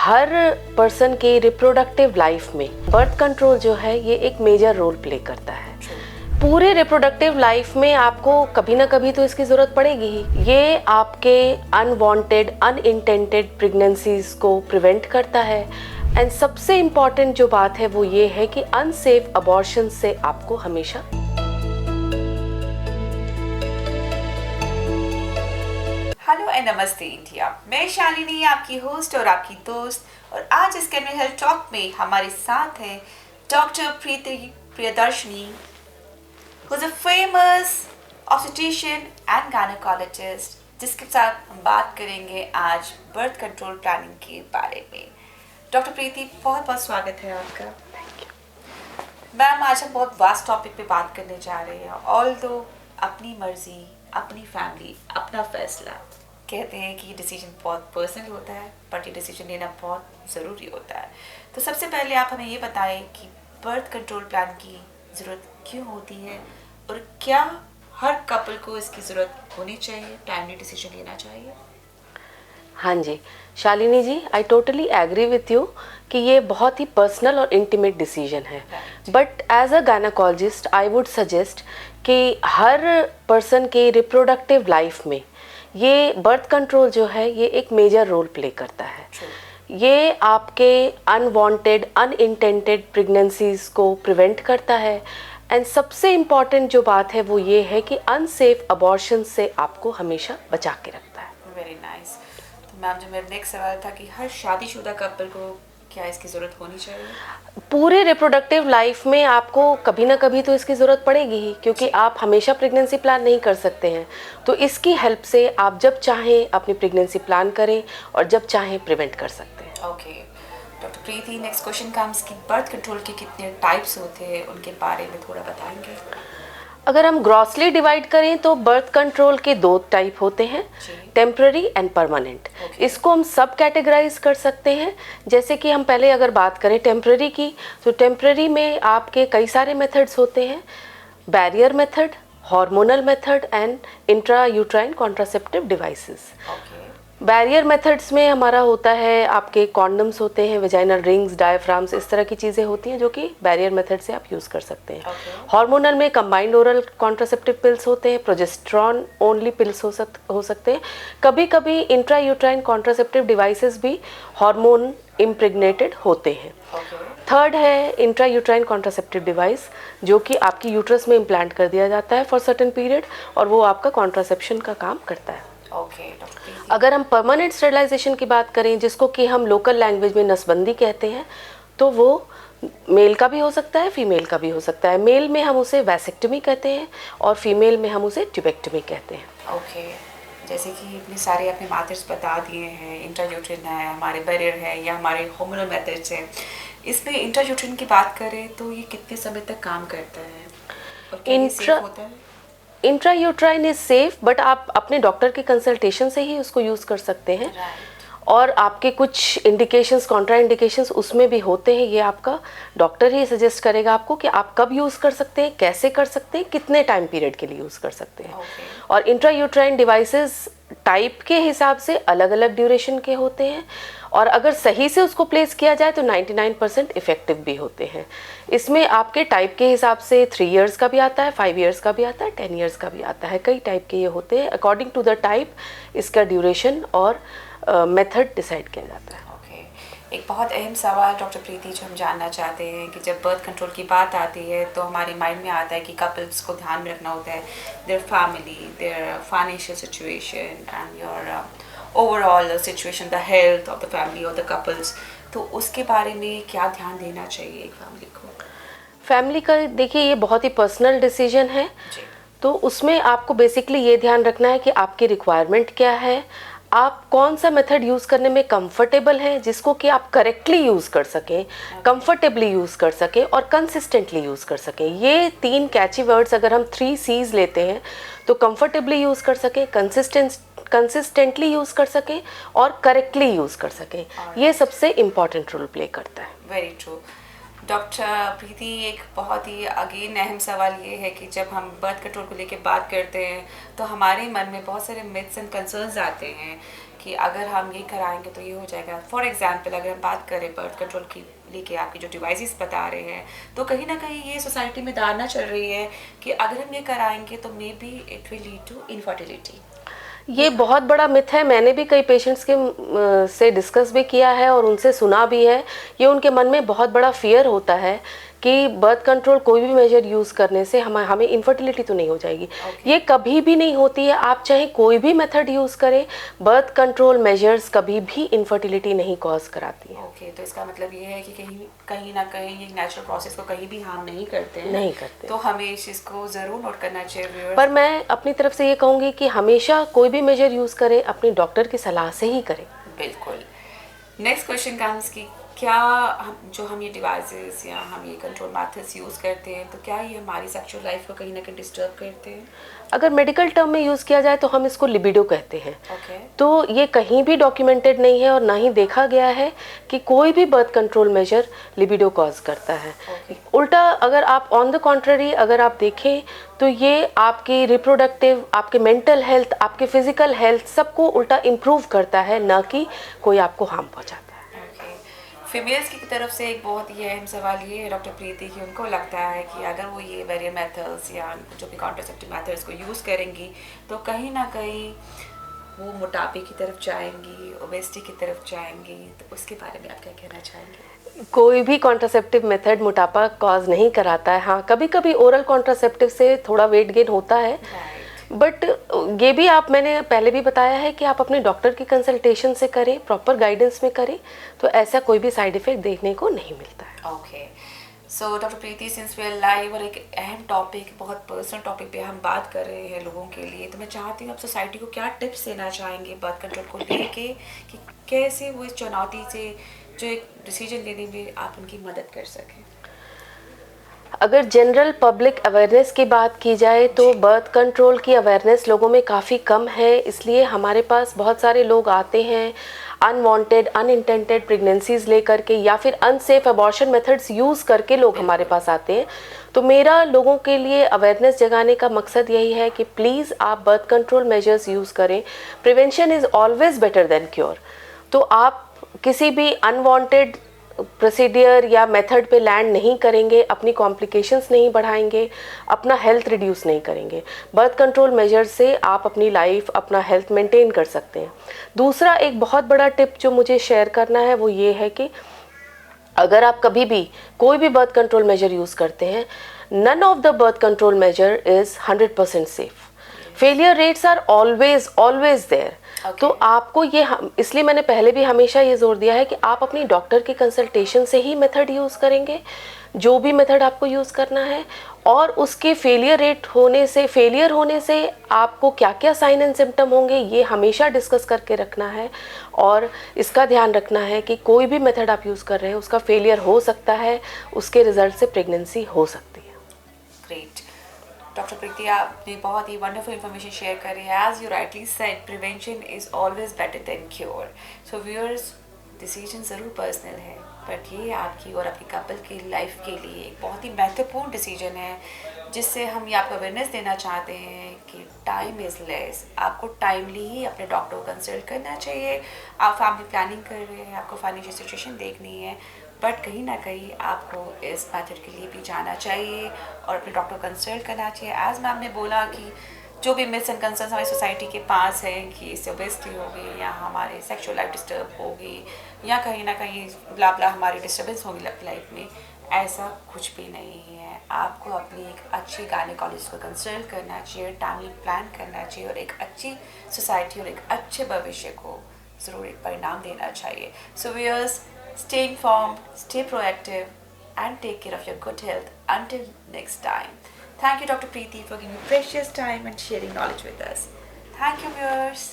हर person के reproductive life में birth control जो है ये एक मेजर रोल प्ले करता है। पूरे रिप्रोडक्टिव लाइफ में आपको कभी ना कभी तो इसकी ज़रूरत पड़ेगी ही। ये आपके अनवांटेड अनइंटेंडेड प्रेगनेंसीज को प्रिवेंट करता है। एंड सबसे इम्पॉर्टेंट जो बात है वो ये है कि अनसेफ अबॉर्शन से आपको हमेशा हेलो एंड नमस्ते इंडिया। मैं शालिनी, आपकी होस्ट और आपकी दोस्त, और आज इस कैनल हेल्थ टॉक में हमारे साथ है doctor Preeti Priyadarshini, who's a famous obstetrician and gynecologist, जिसके साथ हम बात करेंगे आज बर्थ कंट्रोल प्लानिंग के बारे में। डॉक्टर प्रीति, बहुत बहुत स्वागत है आपका। मैम, आज हम बहुत वास्ट टॉपिक पे बात करने जा रहे हैं। ऑल्दो अपनी मर्जी, अपनी फैमिली, अपना फैसला, कहते हैं कि ये डिसीजन बहुत पर्सनल होता है, बट ये डिसीजन लेना बहुत ज़रूरी होता है। तो सबसे पहले आप हमें ये बताएं कि बर्थ कंट्रोल प्लान की ज़रूरत क्यों होती है और क्या हर कपल को इसकी ज़रूरत होनी चाहिए, टाइमली डिसीजन लेना चाहिए? हाँ जी Shalini ji, I totally agree with you कि ये बहुत ही पर्सनल और इंटीमेट डिसीजन है। But as a gynaecologist I would suggest कि हर पर्सन के रिप्रोडक्टिव लाइफ में ये बर्थ कंट्रोल जो है ये एक मेजर रोल प्ले करता है। ये आपके अनवांटेड अनइंटेंडेड प्रेगनेंसीज को प्रिवेंट करता है। एंड सबसे इम्पॉर्टेंट जो बात है वो ये है कि अनसेफ अबॉर्शन से आपको हमेशा बचा के रखता है। Very nice. तो मैम, जो मेरा नेक्स्ट सवाल था कि हर शादीशुदा कपल को क्या इसकी ज़रूरत होनी चाहिए? पूरे रिप्रोडक्टिव लाइफ में आपको कभी ना कभी तो इसकी ज़रूरत पड़ेगी ही, क्योंकि आप हमेशा प्रेगनेंसी प्लान नहीं कर सकते हैं। तो इसकी हेल्प से आप जब चाहें अपनी प्रेगनेंसी प्लान करें और जब चाहें प्रिवेंट कर सकते हैं। ओके डॉक्टर प्रीति, नेक्स्ट क्वेश्चन कम्स कि बर्थ कंट्रोल के कितने टाइप्स होते हैं, उनके बारे में थोड़ा बताएंगे? अगर हम ग्रॉसली डिवाइड करें तो बर्थ कंट्रोल के दो टाइप होते हैं, टेम्पररी एंड परमानेंट। इसको हम सब कैटेगराइज कर सकते हैं। जैसे कि हम पहले अगर बात करें टेम्पररी की, तो टेम्पररी में आपके कई सारे मेथड्स होते हैं, barrier method, hormonal method and intra uterine contraceptive devices. Barrier methods में हमारा होता है, आपके कॉन्डम्स होते हैं, वेजाइनल रिंग्स, डायफ्राम्स, इस तरह की चीज़ें होती हैं जो कि बैरियर मेथड से आप यूज़ कर सकते हैं। हार्मोनल में कंबाइंड ओरल कॉन्ट्रासेप्टिव पिल्स होते हैं, प्रोजेस्टेरॉन ओनली पिल्स हो सकते हैं। कभी कभी इंट्रा यूट्राइन कॉन्ट्रासेप्टिव डिवाइसेस भी हार्मोन इम्प्रेग्नेटेड होते हैं। थर्ड है इंट्रा यूट्राइन कॉन्ट्रासेप्टिव डिवाइस, जो कि आपकी यूट्रस में इम्प्लांट कर दिया जाता है फॉर सर्टेन पीरियड, और वो आपका कॉन्ट्रासेप्शन का काम करता है। अगर हम परमानेंट स्टेरिलाइजेशन की बात करें, जिसको कि हम लोकल लैंग्वेज में नसबंदी कहते हैं, तो वो मेल का भी हो सकता है, फीमेल का भी हो सकता है। मेल में हम उसे वैसेक्टमी कहते हैं और फीमेल में हम उसे ट्यूबेक्टमी कहते हैं। ओके जैसे कि इतने सारे अपने मेथड्स बता दिए हैं, इंट्रायूट्रिन है, हमारे बैरियर है, या हमारे हार्मोनल मेथड्स हैं। इसमें इंट्रायूट्रिन की बात करें तो ये कितने समय तक काम करता है और क्या ये सेफ होता है? Intra uterine is safe, but आप अपने डॉक्टर के कंसल्टेशन से ही उसको यूज़ कर सकते हैं। और आपके कुछ इंडिकेशंस, कॉन्ट्रा इंडिकेशंस उसमें भी होते हैं। ये आपका डॉक्टर ही सजेस्ट करेगा आपको कि आप कब यूज़ कर सकते हैं, कैसे कर सकते हैं, कितने टाइम पीरियड के लिए यूज़ कर सकते हैं। और इंट्रा यूट्राइन डिवाइसेस टाइप के हिसाब से अलग अलग ड्यूरेशन के होते हैं, और अगर सही से उसको प्लेस किया जाए तो 99% इफ़ेक्टिव भी होते हैं। इसमें आपके टाइप के हिसाब से 3 इयर्स का भी आता है, 5 इयर्स का भी आता है, 10 इयर्स का भी आता है। कई टाइप के ये होते हैं। अकॉर्डिंग टू द टाइप इसका ड्यूरेशन और मेथड डिसाइड किया जाता है। एक बहुत अहम सवाल डॉक्टर प्रीति जो हम जानना चाहते हैं कि जब बर्थ कंट्रोल की बात आती है तो हमारे माइंड में आता है कि कपल्स को ध्यान में रखना होता है their family, there financial situation and your overall situation, the health of the family और द कपल्स। तो उसके बारे में क्या ध्यान देना चाहिए एक फैमिली को? फैमिली का देखिए ये बहुत ही पर्सनल डिसीजन है, तो उसमें आपको बेसिकली ये ध्यान रखना है कि आपकी रिक्वायरमेंट क्या है, आप कौन सा मेथड यूज़ करने में कंफर्टेबल हैं, जिसको कि आप करेक्टली यूज़ कर सकें, कंफर्टेबली यूज़ कर सकें और कंसिस्टेंटली यूज़ कर सकें। ये 3 कैची वर्ड्स अगर हम 3 C's लेते हैं तो कंफर्टेबली यूज़ कर सकें, कंसिस्टेंटली यूज़ कर सकें और करेक्टली यूज़ कर सकें। ये सबसे इम्पॉर्टेंट रोल प्ले करता है। Very true. डॉक्टर प्रीति, एक बहुत ही अगेन अहम सवाल ये है कि जब हम बर्थ कंट्रोल को लेके बात करते हैं तो हमारे मन में बहुत सारे मिथ्स एंड कंसर्न्स आते हैं कि अगर हम ये कराएंगे तो ये हो जाएगा। फॉर एग्जांपल अगर हम बात करें बर्थ कंट्रोल की लेके आपकी जो डिवाइसेस बता रहे हैं, तो कहीं ना कहीं ये सोसाइटी में धारणा चल रही है कि अगर हम ये कराएंगे तो maybe it will lead to infertility. ये बहुत बड़ा मिथ है। मैंने भी कई पेशेंट्स के से डिस्कस भी किया है और उनसे सुना भी है। ये उनके मन में बहुत बड़ा फियर होता है कि बर्थ कंट्रोल कोई भी मेजर यूज़ करने से हमें इनफर्टिलिटी तो नहीं हो जाएगी। ये कभी भी नहीं होती है। आप चाहे कोई भी मेथड यूज़ करें, बर्थ कंट्रोल मेजर्स कभी भी इनफर्टिलिटी नहीं कॉज कराती है। ओके, तो इसका मतलब ये है कि कहीं ना कहीं ये नेचुरल प्रोसेस को कहीं भी हार्म नहीं करते हैं। नहीं करते। तो हमें इस चीज़ को ज़रूर नोट करना चाहिए। पर मैं अपनी तरफ से ये कहूँगी कि हमेशा कोई भी मेजर यूज़ करें अपने डॉक्टर की सलाह से ही करें। बिल्कुल। नेक्स्ट क्वेश्चन कम्स कि क्या हम ये डिवाइसेस या हम ये कंट्रोल मेथड्स यूज़ करते हैं तो क्या ये हमारी सेक्सुअल लाइफ को कहीं ना कहीं डिस्टर्ब करते हैं? अगर मेडिकल टर्म में यूज़ किया जाए तो हम इसको लिबिडो कहते हैं। ओके। तो ये कहीं भी डॉक्यूमेंटेड नहीं है और ना ही देखा गया है कि कोई भी birth control major libido cause करता है। उल्टा अगर आप ऑन द कॉन्ट्ररी अगर आप देखें तो ये आपकी रिप्रोडक्टिव, आपके मेंटल हेल्थ, आपके फिजिकल हेल्थ सबको उल्टा इम्प्रूव करता है, ना कि कोई आपको हार्म पहुंचाता है। फीमेल्स की तरफ से एक बहुत ही अहम सवाल ये है डॉक्टर प्रीति कि उनको लगता है कि अगर वो ये वेरियर मेथड्स या जो भी कॉन्ट्रासेप्टिव मेथड्स को यूज़ करेंगी तो कहीं ना कहीं वो मोटापे की तरफ जाएंगी, ओबेसिटी की तरफ जाएंगी। तो उसके बारे में आप क्या कहना चाहेंगे? कोई भी कॉन्ट्रासेप्टिव मेथड मोटापा कॉज नहीं कराता है। हाँ, कभी कभी ओरल कॉन्ट्रासेप्टिव से थोड़ा वेट गेन होता है, बट ये भी मैंने पहले भी बताया है कि आप अपने डॉक्टर की कंसल्टेशन से करें, प्रॉपर गाइडेंस में करें, तो ऐसा कोई भी साइड इफेक्ट देखने को नहीं मिलता है। Okay, so doctor Preeti, since we are live और एक अहम टॉपिक, बहुत पर्सनल टॉपिक पे हम बात कर रहे हैं लोगों के लिए, तो मैं चाहती हूँ आप सोसाइटी को क्या टिप्स देना चाहेंगे बर्थ कंट्रोल को लेके कि कैसे वो इस चुनौती से जो एक डिसीजन लेने में आप उनकी मदद कर सकें? अगर जनरल पब्लिक अवेयरनेस की बात की जाए तो बर्थ कंट्रोल की अवेयरनेस लोगों में काफ़ी कम है। इसलिए हमारे पास बहुत सारे लोग आते हैं अनवांटेड, अनइंटेंटेड प्रेगनेंसीज लेकर के या फिर अनसेफ अबॉर्शन मेथड्स यूज़ करके लोग हमारे पास आते हैं। तो मेरा लोगों के लिए अवेयरनेस जगाने का मकसद यही है कि प्लीज़ आप बर्थ कंट्रोल मेजर्स यूज़ करें। Prevention is always better than cure. तो आप किसी भी अनवांटेड प्रोसीडियर या मेथड पे लैंड नहीं करेंगे, अपनी कॉम्प्लिकेशंस नहीं बढ़ाएंगे, अपना हेल्थ रिड्यूस नहीं करेंगे। बर्थ कंट्रोल मेजर से आप अपनी लाइफ, अपना हेल्थ मेंटेन कर सकते हैं। दूसरा एक बहुत बड़ा टिप जो मुझे शेयर करना है वो ये है कि अगर आप कभी भी कोई भी बर्थ कंट्रोल मेजर यूज़ करते हैं, none of the birth control measure is 100% safe. Failure rates are always there. तो आपको ये, इसलिए मैंने पहले भी हमेशा ये जोर दिया है कि आप अपनी डॉक्टर की कंसल्टेशन से ही मेथड यूज़ करेंगे, जो भी मेथड आपको यूज़ करना है, और उसके फेलियर होने से आपको क्या क्या साइन एंड सिम्टम होंगे ये हमेशा डिस्कस करके रखना है। और इसका ध्यान रखना है कि कोई भी मेथड आप यूज़ कर रहे हैं उसका फेलियर हो सकता है, उसके रिजल्ट से प्रेगनेंसी हो सकती है। ग्रेट डॉक्टर प्रीति, आपने बहुत ही वंडरफुल इन्फॉर्मेशन शेयर करी है। As you rightly said, prevention is always better than cure. So viewers, decision ज़रूर पर्सनल है, बट ये आपकी और आपकी कपल की लाइफ के लिए एक बहुत ही महत्वपूर्ण डिसीजन है, जिससे हम ये आपको अवेयरनेस देना चाहते हैं कि टाइम इज़ लेस। आपको टाइमली ही अपने डॉक्टर को कंसल्ट करना चाहिए। आप फैमिली प्लानिंग कर रहे हैं, आपको फाइनेंशियल सिचुएशन देखनी है, बट कहीं ना कहीं आपको इस मेथड के लिए भी जाना चाहिए और अपने डॉक्टर को कंसल्ट करना चाहिए। एज मैम ने बोला कि जो भी मिथ्स एंड कंसर्न्स हमारी सोसाइटी के पास हैं कि इससे ओबेसिटी होगी या हमारे सेक्सुअल लाइफ डिस्टर्ब होगी या कहीं ना कहीं ब्ला ब्ला हमारी डिस्टर्बेंस होगी लाइफ में, ऐसा कुछ भी नहीं है। आपको अपनी एक अच्छी गायनेकोलॉजिस्ट को कंसल्ट करना चाहिए, टाइमली प्लान करना चाहिए और एक अच्छी सोसाइटी और एक अच्छे भविष्य को ज़रूर एक परिणाम देना चाहिए। So viewers, stay informed, stay proactive, and take care of your good health until next time. Thank you, Dr. Preeti, for giving me precious time and sharing knowledge with us. Thank you, viewers.